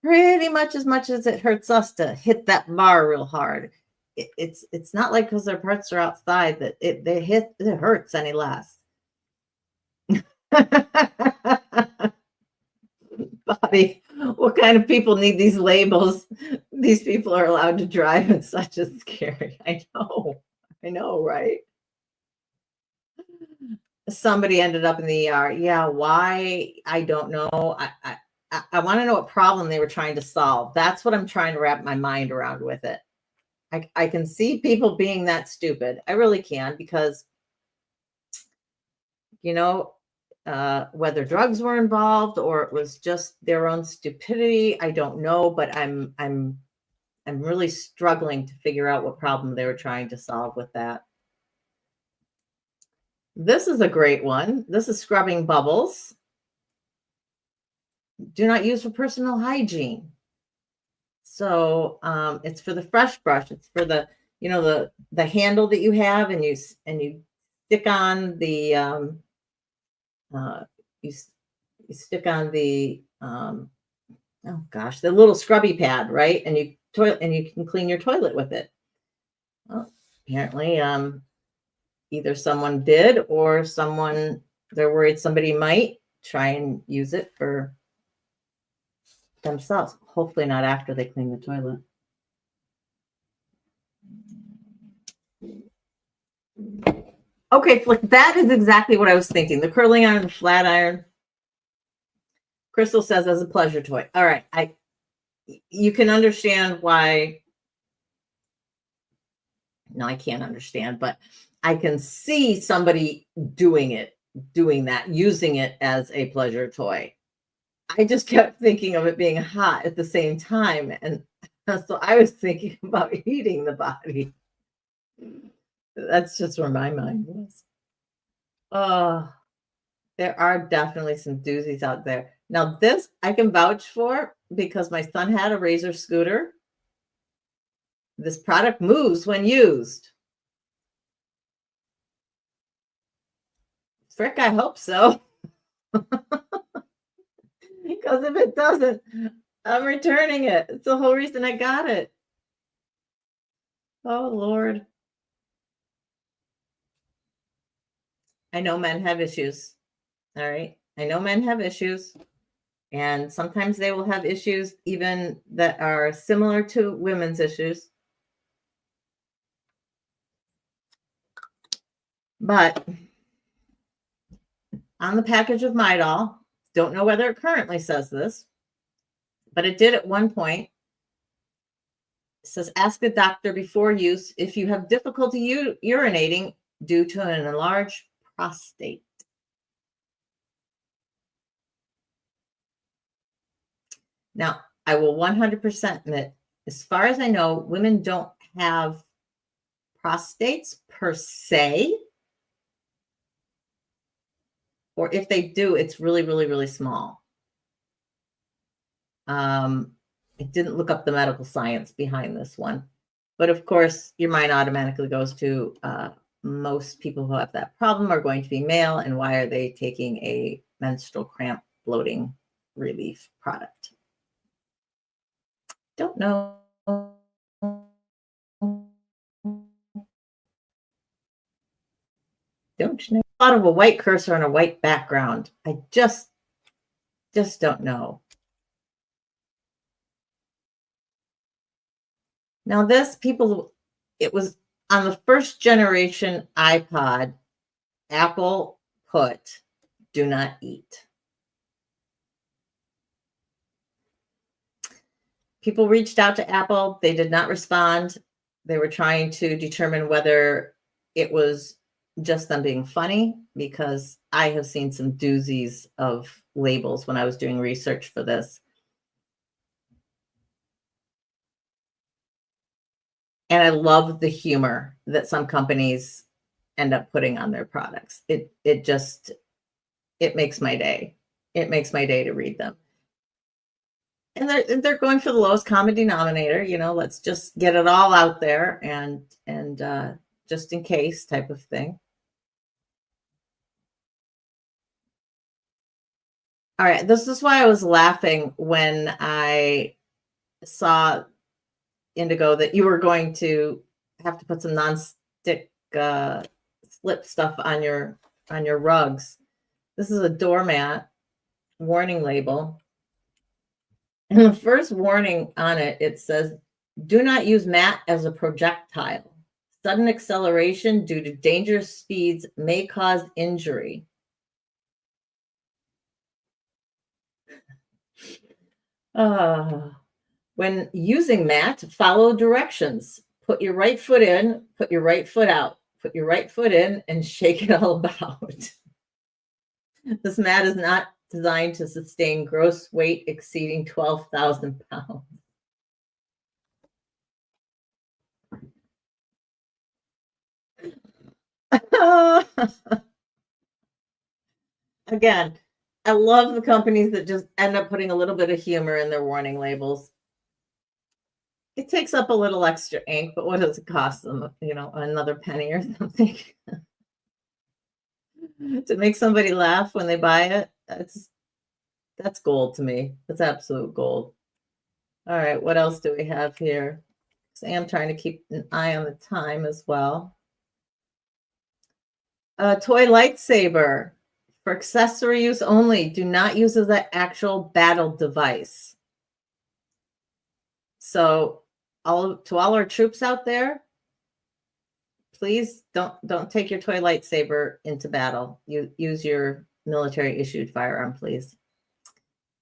pretty much as it hurts us to hit that bar real hard. It's not like because their parts are outside that it hurts any less. Body, what kind of people need these labels? These people are allowed to drive and such as scary. I know, right? Somebody ended up in the ER. Yeah, why? I don't know. I want to know what problem they were trying to solve. That's what I'm trying to wrap my mind around with it. I can see people being that stupid. I really can, because, you know, whether drugs were involved or it was just their own stupidity, I don't know. But I'm really struggling to figure out what problem they were trying to solve with that. This is a great one. This is scrubbing bubbles. Do not use for personal hygiene. So it's for the fresh brush. It's for the, you know, the handle that you have, and you stick on the you stick on the oh gosh, the little scrubby pad, right? And you can clean your toilet with it. Well, apparently either someone did, or they're worried somebody might try and use it for themselves. Hopefully not after they clean the toilet. Okay, that is exactly what I was thinking. The curling iron, the flat iron. Crystal says as a pleasure toy. All right, you can understand why. No, I can't understand, but I can see somebody doing that, using it as a pleasure toy. I just kept thinking of it being hot at the same time. And so I was thinking about heating the body. That's just where my mind was. Oh, there are definitely some doozies out there. Now, this I can vouch for because my son had a Razor scooter. This product moves when used. Frick, I hope so. Because if it doesn't, I'm returning it. It's the whole reason I got it. Oh, Lord. I know men have issues. All right. I know men have issues. And sometimes they will have issues even that are similar to women's issues. But on the package of My Doll, don't know whether it currently says this, but it did at one point. It says, ask a doctor before use if you have difficulty urinating due to an enlarged prostate. Now, I will 100% admit, as far as I know, women don't have prostates per se. Or if they do, it's really, really, really small. I didn't look up the medical science behind this one. But of course, your mind automatically goes to most people who have that problem are going to be male. And why are they taking a menstrual cramp bloating relief product? Don't know. Don't know. A lot of a white cursor on a white background. I just don't know. Now this, it was on the first generation iPod, Apple put do not eat. People reached out to Apple. They did not respond. They were trying to determine whether it was just them being funny, because I have seen some doozies of labels when I was doing research for this. And I love the humor that some companies end up putting on their products. It makes my day. It makes my day to read them. And they're going for the lowest common denominator. You know, let's just get it all out there and just in case type of thing. All right, this is why I was laughing when I saw, Indigo, that you were going to have to put some non-stick slip stuff on your rugs. This is a doormat warning label. And the first warning on it, it says, do not use mat as a projectile. Sudden acceleration due to dangerous speeds may cause injury. When using mat, follow directions. Put your right foot in, put your right foot out, put your right foot in, and shake it all about. This mat is not designed to sustain gross weight exceeding 12,000 pounds. Again, I love the companies that just end up putting a little bit of humor in their warning labels. It takes up a little extra ink, but what does it cost them? You know, another penny or something to make somebody laugh when they buy it. That's gold to me. That's absolute gold. All right, what else do we have here? So I am trying to keep an eye on the time as well. A toy lightsaber for accessory use only. Do not use as an actual battle device. So to all our troops out there, please don't take your toy lightsaber into battle. You use your military issued firearm, please.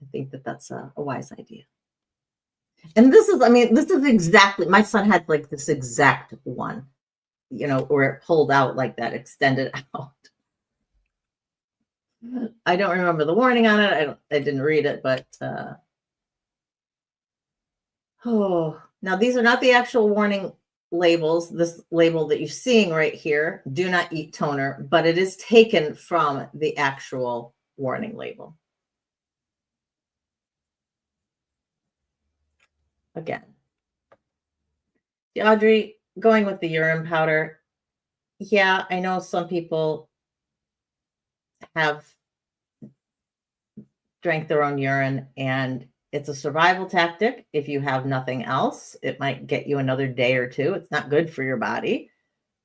I think that's a wise idea. And this is, I mean, this is exactly, my son had like this exact one, you know, where it pulled out like that, extended out. I don't remember the warning on it. I didn't read it, but now these are not the actual warning labels. This label that you're seeing right here, do not eat toner, but it is taken from the actual warning label. Again, Audrey, going with the urine powder. Yeah, I know some people have drank their own urine, and it's a survival tactic. If you have nothing else, it might get you another day or two. It's not good for your body.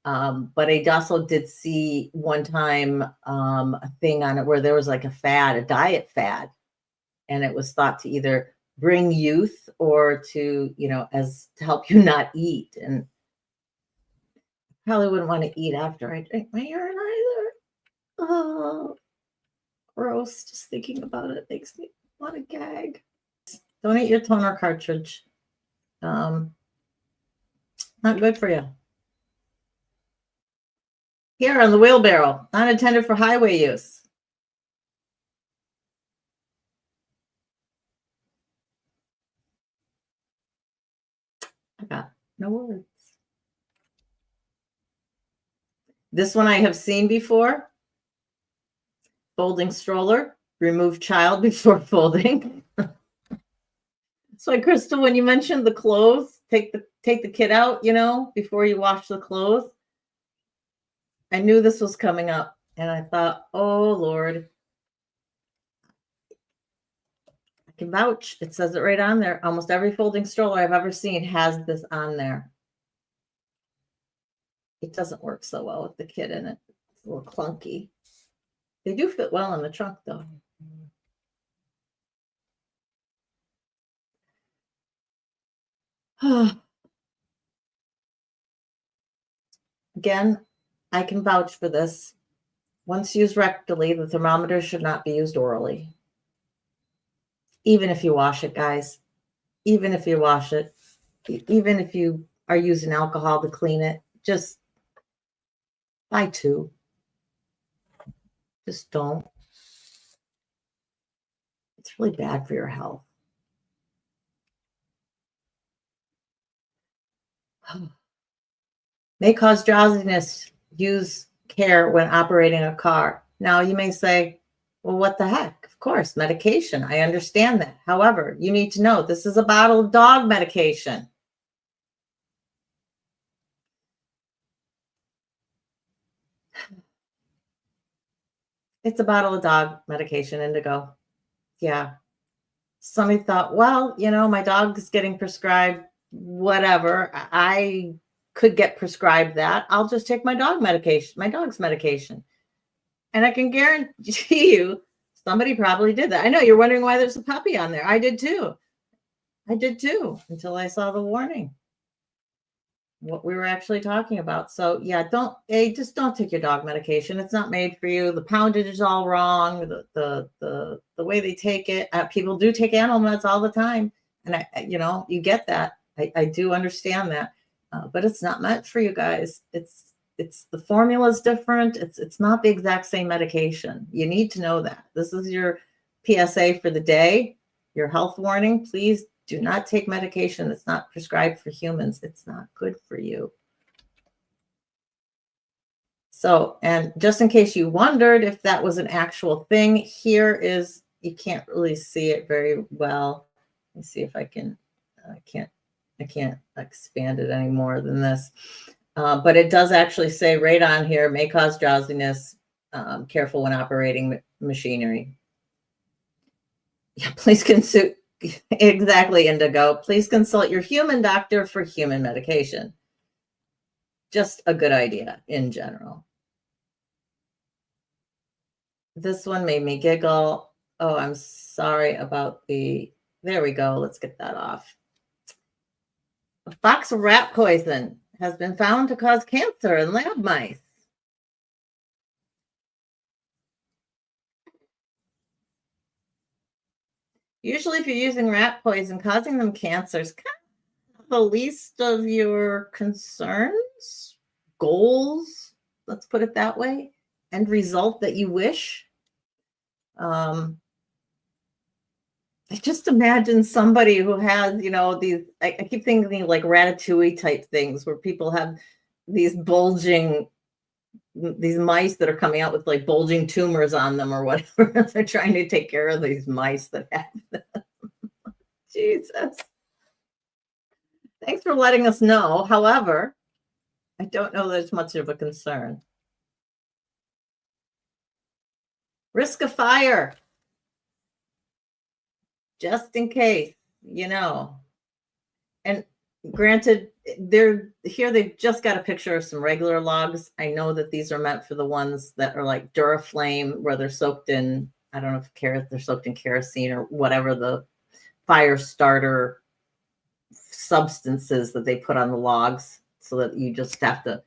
But I also did see one time a thing on it where there was like a diet fad, and it was thought to either bring youth or to, you know, as to help you not eat. And probably wouldn't want to eat after I drink my urine either. Oh, gross. Just thinking about it makes me want to gag. Don't eat your toner cartridge. Not good for you. Here on the wheelbarrow, not intended for highway use. I got no words. This one I have seen before. Folding stroller, remove child before folding. So, Crystal, when you mentioned the clothes, take the kid out, you know, before you wash the clothes. I knew this was coming up, and I thought, oh Lord, I can vouch. It says it right on there. Almost every folding stroller I've ever seen has this on there. It doesn't work so well with the kid in it. It's a little clunky. They do fit well in the trunk, though. Again, I can vouch for this. Once used rectally, the thermometer should not be used orally. Even if you wash it, guys. Even if you wash it. Even if you are using alcohol to clean it. Just buy two. Just don't. It's really bad for your health. May cause drowsiness. Use care when operating a car. Now you may say, well, what the heck? Of course, medication. I understand that. However, you need to know this is a bottle of dog medication. It's a bottle of dog medication, Indigo. Yeah. Somebody thought, well, my dog is getting prescribed whatever. I could get prescribed that. I'll just take my dog's medication. And I can guarantee you somebody probably did that. I know you're wondering why there's a puppy on there. I did too. Until I saw the warning. What we were actually talking about. So yeah, just don't take your dog medication. It's not made for you. The poundage is all wrong. The way they take it. People do take animal meds all the time, and you get that. I do understand that, but it's not meant for you guys. It's the formula is different. It's not the exact same medication. You need to know that. This is your PSA for the day. Your health warning. Please do not take medication that's not prescribed for humans. It's not good for you. So, and just in case you wondered if that was an actual thing, here is, you can't really see it very well. Let me see if I can, I can't expand it any more than this. But it does actually say right on here, may cause drowsiness, careful when operating machinery. Yeah, please consult. Exactly, Indigo. Please consult your human doctor for human medication. Just a good idea in general. This one made me giggle. Oh, I'm sorry about there we go. Let's get that off. A box of rat poison has been found to cause cancer in lab mice. Usually if you're using rat poison, causing them cancer is kind of the least of your concerns, goals, let's put it that way, end result that you wish. I just imagine somebody who has, these, I keep thinking like Ratatouille type things where people have these mice that are coming out with like bulging tumors on them or whatever. They're trying to take care of these mice that have them. Jesus. Thanks for letting us know. However, I don't know that it's much of a concern. Risk of fire. Just in case, And granted, they've just got a picture of some regular logs. I know that these are meant for the ones that are like Duraflame, where they're soaked in, I don't know if they're soaked in kerosene or whatever the fire starter substances that they put on the logs, so that you just have to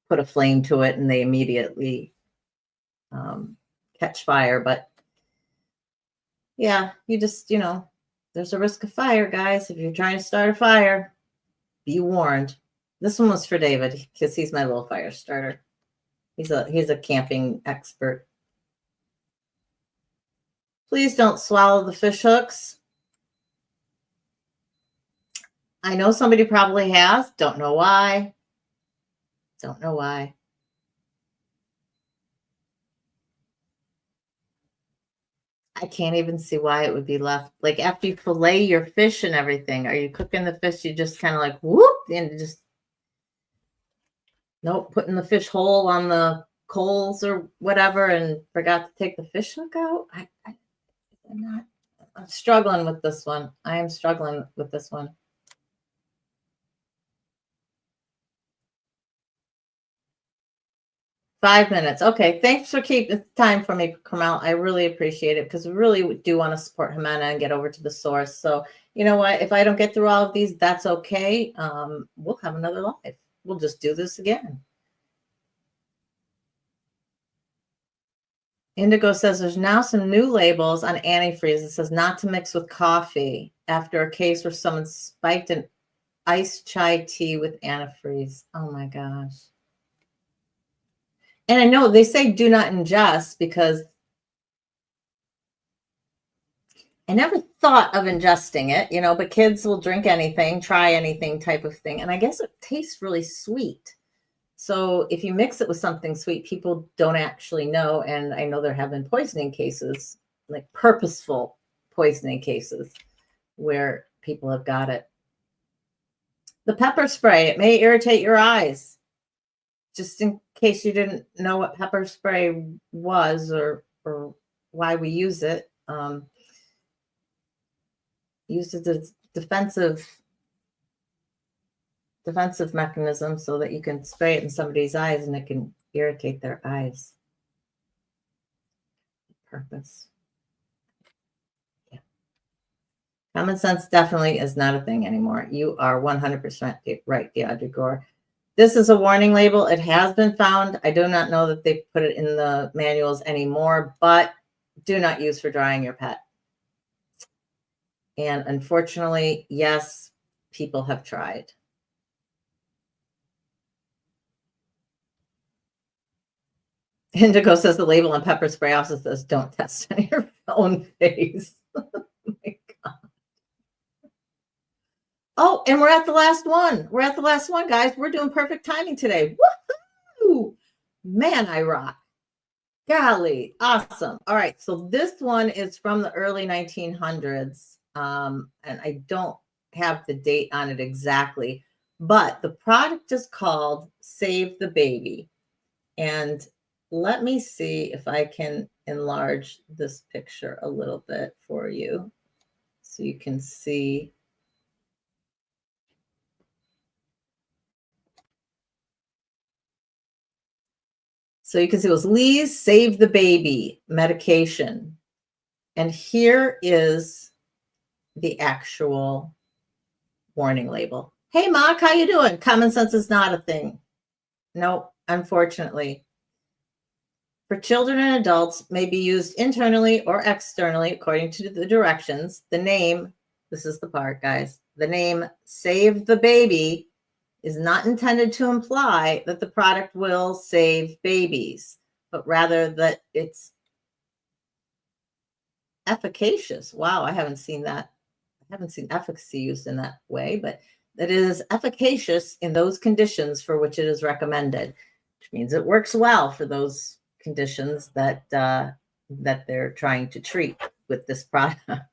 put a flame to it and they immediately catch fire. But yeah, you just, there's a risk of fire, guys. If you're trying to start a fire, be warned. This one was for David because he's my little fire starter. He's a camping expert. Please don't swallow the fish hooks. I know somebody probably has. Don't know why. Don't know why. I can't even see why it would be left. Like after you fillet your fish and everything, are you cooking the fish? You just kind of like whoop and just putting the fish whole on the coals or whatever and forgot to take the fish hook out. I'm struggling with this one. I am struggling with this one. Five minutes. Okay. Thanks for keeping time for me, Carmel. I really appreciate it because we really do want to support Jimena and get over to the source. So you know what? If I don't get through all of these, that's okay. We'll have another live. We'll just do this again. Indigo says there's now some new labels on antifreeze. It says not to mix with coffee after a case where someone spiked an iced chai tea with antifreeze. Oh my gosh. And I know they say do not ingest because I never thought of ingesting it, but kids will drink anything, try anything type of thing. And I guess it tastes really sweet. So if you mix it with something sweet, people don't actually know. And I know there have been poisoning cases, like purposeful poisoning cases where people have got it. The pepper spray, it may irritate your eyes. just in case you didn't know what pepper spray was or why we use it, use it as defensive mechanism so that you can spray it in somebody's eyes and it can irritate their eyes. Purpose. Yeah. Common sense definitely is not a thing anymore. You are 100% right, Deidre Gore. This is a warning label. It has been found. I do not know that they put it in the manuals anymore, but do not use for drying your pet. And unfortunately, yes, people have tried. Indigo says the label on pepper spray also says don't test on your own face. Oh my God. Oh, and we're at the last one. We're at the last one, guys. We're doing perfect timing today. Woohoo! Man, I rock. Golly, awesome. All right, so this one is from the early 1900s, and I don't have the date on it exactly, but the product is called Save the Baby. And let me see if I can enlarge this picture a little bit for you so you can see. So you can see it was Lee's Save the Baby medication. And here is the actual warning label. Hey, Mark, how you doing? Common sense is not a thing. No, unfortunately. For children and adults, may be used internally or externally according to the directions. The name, this is the part, guys, the name Save the Baby is not intended to imply that the product will save babies, but rather that it's efficacious. Wow, I haven't seen that. I haven't seen efficacy used in that way, but that it is efficacious in those conditions for which it is recommended, which means it works well for those conditions that that they're trying to treat with this product.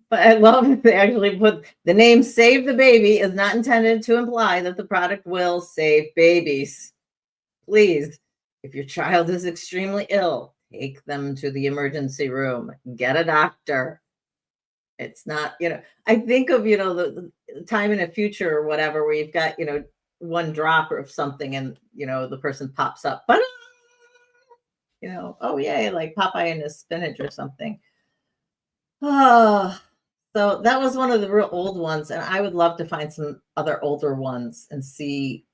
But I love that they actually put the name Save the Baby is not intended to imply that the product will save babies. Please, if your child is extremely ill, take them to the emergency room, get a doctor. It's not, I think of, the time in the future or whatever, where you've got, one drop of something and, the person pops up, but, oh, yay, like Popeye and his spinach or something. Oh, so that was one of the real old ones. And I would love to find some other older ones and see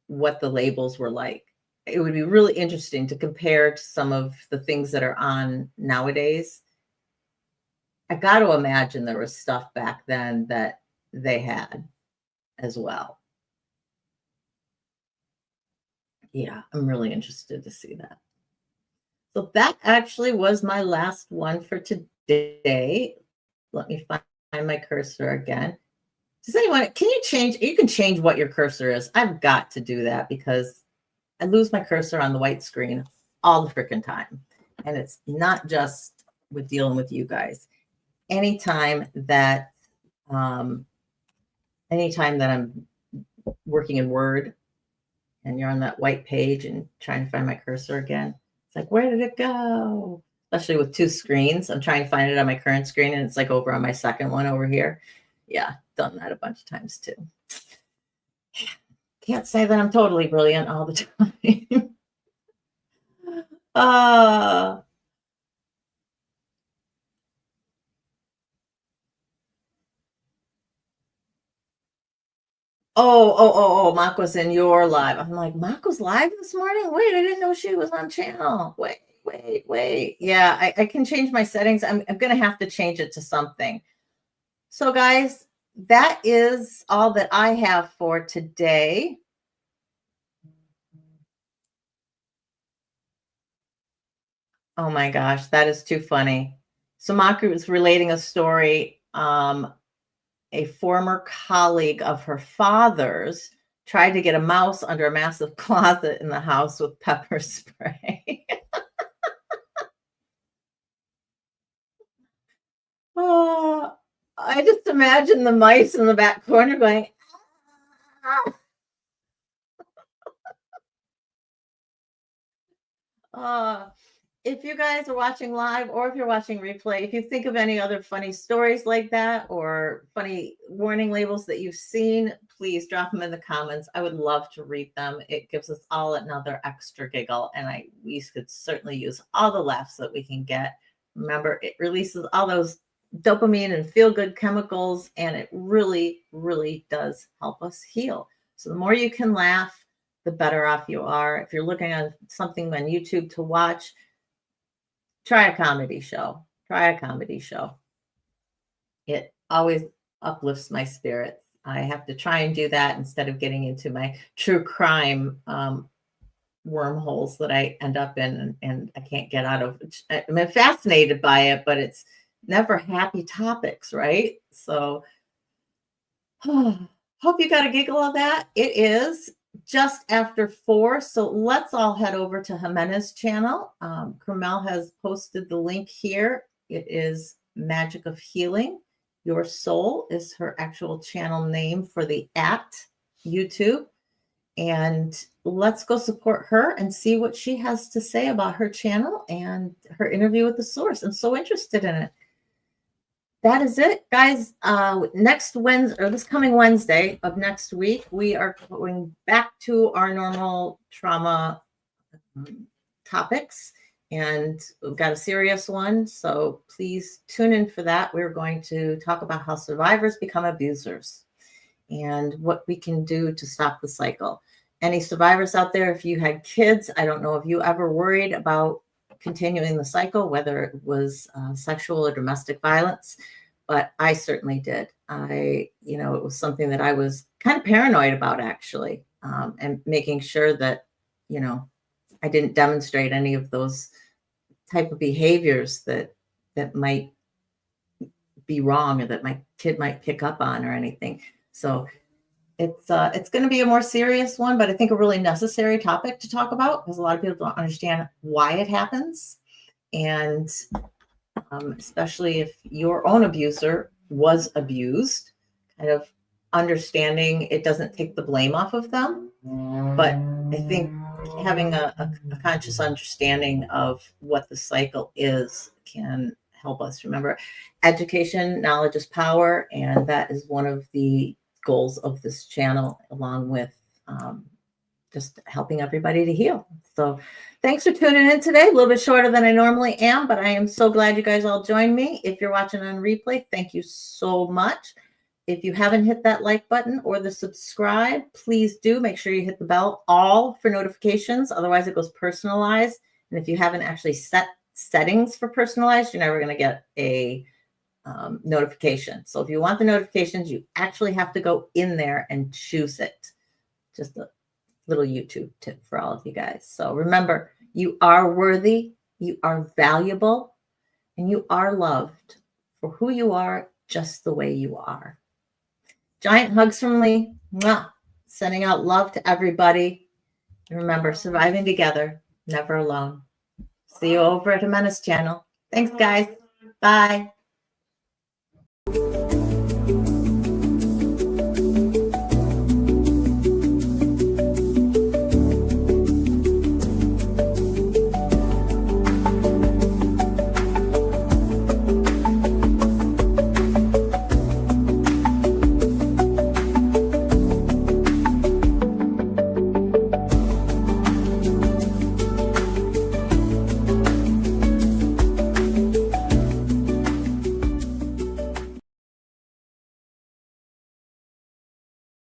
what the labels were like. It would be really interesting to compare to some of the things that are on nowadays. I got to imagine there was stuff back then that they had as well. Yeah, I'm really interested to see that. So that actually was my last one for today. Let me find my cursor again. Does anyone, you can change what your cursor is. I've got to do that because I lose my cursor on the white screen all the freaking time. And it's not just with dealing with you guys. Anytime that I'm working in Word and you're on that white page and trying to find my cursor again, it's like, where did it go? Especially with two screens. I'm trying to find it on my current screen and it's like over on my second one over here. Yeah, done that a bunch of times too. Can't say that I'm totally brilliant all the time. Mock was in your live. I'm like, Mock was live this morning? Wait, I didn't know she was on channel. Wait. Yeah, I can change my settings. I'm going to have to change it to something. So, guys, that is all that I have for today. Oh my gosh, that is too funny. So Maku was relating a story. A former colleague of her father's tried to get a mouse under a massive closet in the house with pepper spray. Oh, I just imagine the mice in the back corner going, ah. If you guys are watching live or if you're watching replay, if you think of any other funny stories like that or funny warning labels that you've seen, please drop them in the comments. I would love to read them. It gives us all another extra giggle, and we could certainly use all the laughs that we can get. Remember, it releases all those dopamine and feel-good chemicals, and it really, really does help us heal. So the more you can laugh, the better off you are. If you're looking at something on YouTube to watch, try a comedy show. Try a comedy show. It always uplifts my spirits. I have to try and do that instead of getting into my true crime wormholes that I end up in and I can't get out of. I'm fascinated by it, but it's never happy topics, right? So hope you got a giggle of that. It is just after 4, so let's all head over to Jimena's channel. Carmel has posted the link here. It is Magic of Healing. Your Soul is her actual channel name for the @YouTube. And let's go support her and see what she has to say about her channel and her interview with the source. I'm so interested in it. That is it, guys. Next Wednesday, or this coming Wednesday of next week, we are going back to our normal trauma topics, and we've got a serious one. So please tune in for that. We're going to talk about how survivors become abusers and what we can do to stop the cycle. Any survivors out there, if you had kids, I don't know if you ever worried about continuing the cycle, whether it was sexual or domestic violence, but I certainly did. It was something that I was kind of paranoid about, actually, and making sure that, I didn't demonstrate any of those type of behaviors that might be wrong or that my kid might pick up on or anything. So it's going to be a more serious one, but I think a really necessary topic to talk about because a lot of people don't understand why it happens. And especially if your own abuser was abused, kind of understanding it doesn't take the blame off of them. But I think having a conscious understanding of what the cycle is can help us. Remember, education, knowledge is power, and that is one of the goals of this channel, along with just helping everybody to heal. So thanks for tuning in today. A little bit shorter than I normally am, but I am so glad you guys all joined me. If you're watching on replay, thank you so much. If you haven't hit that like button or the subscribe, please do. Make sure you hit the bell all for notifications. Otherwise, it goes personalized. And if you haven't actually set settings for personalized, you're never going to get a notification. So if you want the notifications, you actually have to go in there and choose it. Just a little YouTube tip for all of you guys. So remember, you are worthy, you are valuable, and you are loved for who you are, just the way you are. Giant hugs from Lee. Mwah. Sending out love to everybody. And remember, surviving together, never alone. See you over at Jimena's channel. Thanks, guys. Bye.